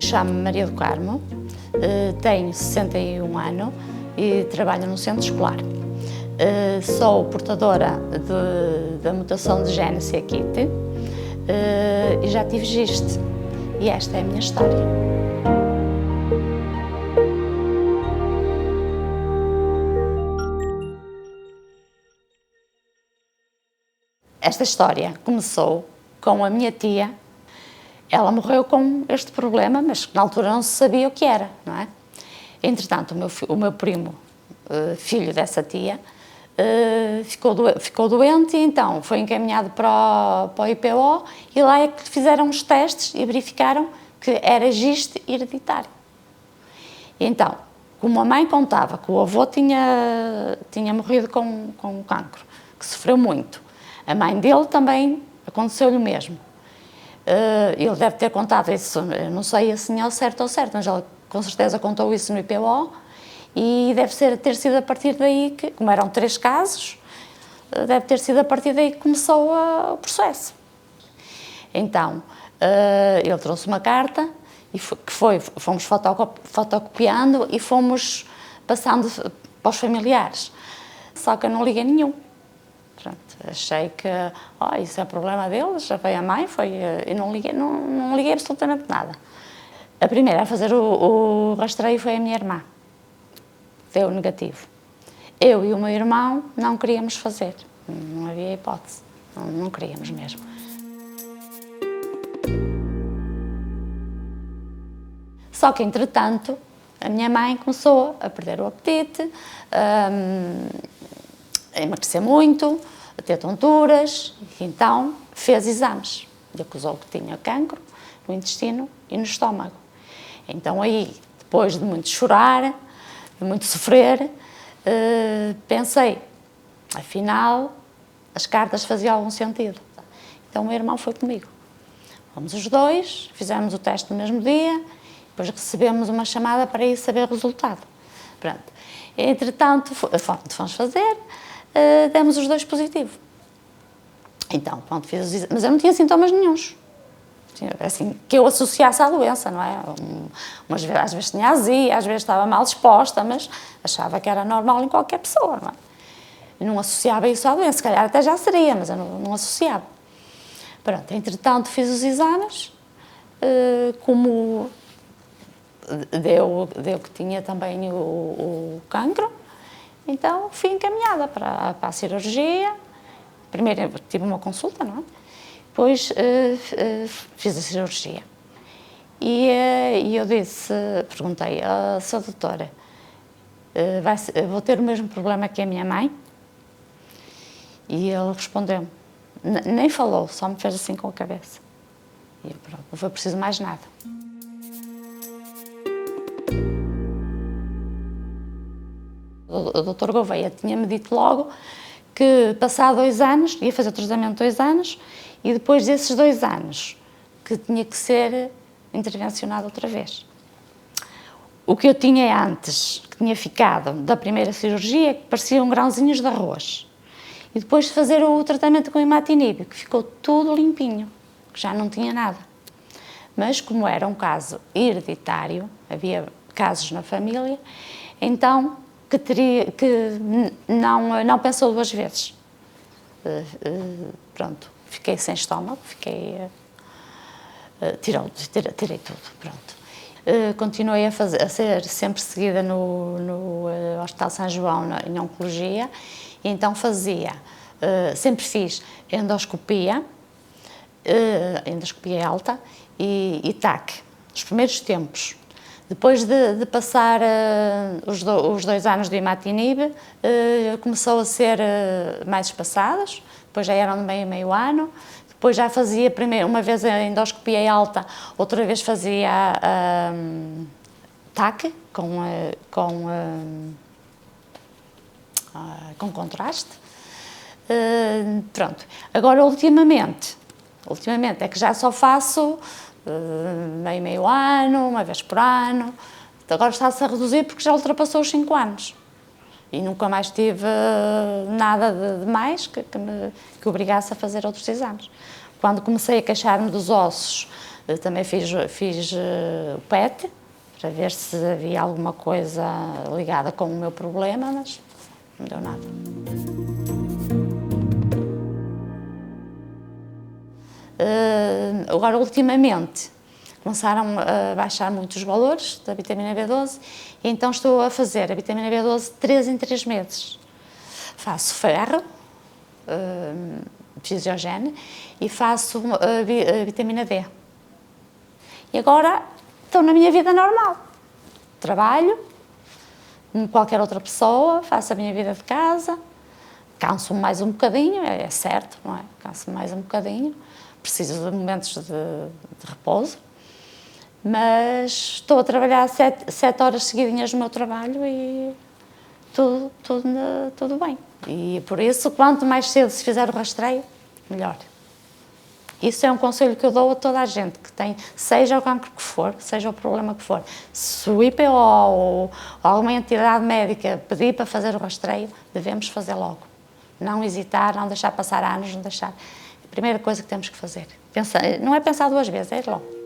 Chamo-me Maria do Carmo, tenho 61 anos e trabalho no centro escolar. Sou portadora da mutação de gene CKIT e já tive GIST. E esta é a minha história. Esta história começou com a minha tia. Ela morreu com este problema, mas na altura não se sabia o que era, não é? Entretanto, o meu primo, filho dessa tia, ficou doente e então foi encaminhado para o IPO e lá é que fizeram os testes e verificaram que era GIST hereditário. E então, como a mãe contava que o avô tinha morrido com cancro, que sofreu muito, a mãe dele também aconteceu-lhe o mesmo. Ele deve ter contado isso, não sei assim ao certo, mas ele com certeza contou isso no IPO e deve ter sido a partir daí que, como eram 3 casos, deve ter sido a partir daí que começou o processo. Então, ele trouxe uma carta e fomos fotocopiando e fomos passando para os familiares, só que eu não liguei nenhum. Pronto, achei que isso é problema deles, já veio a mãe, e não liguei absolutamente nada. A primeira a fazer o rastreio foi a minha irmã, deu negativo. Eu e o meu irmão não queríamos fazer, não havia hipótese, não queríamos mesmo. Só que, entretanto, a minha mãe começou a perder o apetite, a emagrecer muito, a ter tonturas, e então fez exames e acusou que tinha cancro no intestino e no estômago. Então aí, depois de muito chorar, de muito sofrer, pensei, afinal, as cartas faziam algum sentido. Então o meu irmão foi comigo. Fomos os dois, fizemos o teste no mesmo dia, depois recebemos uma chamada para ir saber o resultado. Pronto. Entretanto, fomos fazer, demos os 2 positivo. Então, pronto, fiz os exames, mas eu não tinha sintomas nenhuns. Assim, que eu associasse à doença, não é? Às vezes tinha azia, às vezes estava mal disposta, mas achava que era normal em qualquer pessoa, não é? Eu não associava isso à doença, se calhar até já seria, mas eu não associava. Pronto, entretanto, fiz os exames, como deu que tinha também o cancro, então fui encaminhada para a cirurgia. Primeiro tive uma consulta, não é? Depois fiz a cirurgia. E eu perguntei, sou doutora, vou ter o mesmo problema que a minha mãe? E ele respondeu-me, nem falou, só me fez assim com a cabeça. E eu, pronto, não foi preciso mais nada. O doutor Gouveia tinha-me dito logo que, passado 2 anos, ia fazer o tratamento 2 anos, e depois desses 2 anos, que tinha que ser intervencionado outra vez. O que eu tinha antes, que tinha ficado da primeira cirurgia, que pareciam grãozinhos de arroz. E depois de fazer o tratamento com imatinib, que ficou tudo limpinho, que já não tinha nada. Mas como era um caso hereditário, havia casos na família, então que não pensou 2 vezes. Pronto, fiquei sem estômago, tirei tudo, pronto. Continuei a ser sempre seguida no Hospital São João, em Oncologia, e então sempre fiz endoscopia alta e TAC, nos primeiros tempos. Depois de passar os 2 anos do imatinib, começou a ser mais espaçados, depois já eram de meio ano, depois já fazia primeiro uma vez a endoscopia alta, outra vez fazia TAC com contraste. Pronto. Agora ultimamente é que já só faço meio ano, uma vez por ano. Agora está-se a reduzir porque já ultrapassou os 5 anos. E nunca mais tive nada de mais que obrigasse a fazer outros exames. Quando comecei a queixar-me dos ossos, Também fiz o PET, para ver se havia alguma coisa ligada com o meu problema, mas não deu nada. Agora, ultimamente, começaram a baixar muito os valores da vitamina B12, e então estou a fazer a vitamina B12 3 em 3 meses. Faço ferro, fisiogene, e faço a vitamina D. E agora estou na minha vida normal. Trabalho, como qualquer outra pessoa, faço a minha vida de casa, canso-me mais um bocadinho, é certo, não é? Canso-me mais um bocadinho, preciso de momentos de repouso, mas estou a trabalhar 7 horas seguidinhas no meu trabalho e tudo bem. E por isso, quanto mais cedo se fizer o rastreio, melhor. Isso é um conselho que eu dou a toda a gente que tem, seja o cancro que for, seja o problema que for. Se o IPO ou alguma entidade médica pedir para fazer o rastreio, devemos fazer logo. Não hesitar, não deixar passar anos, não deixar. A primeira coisa que temos que fazer. Não é pensar 2 vezes, é ir logo.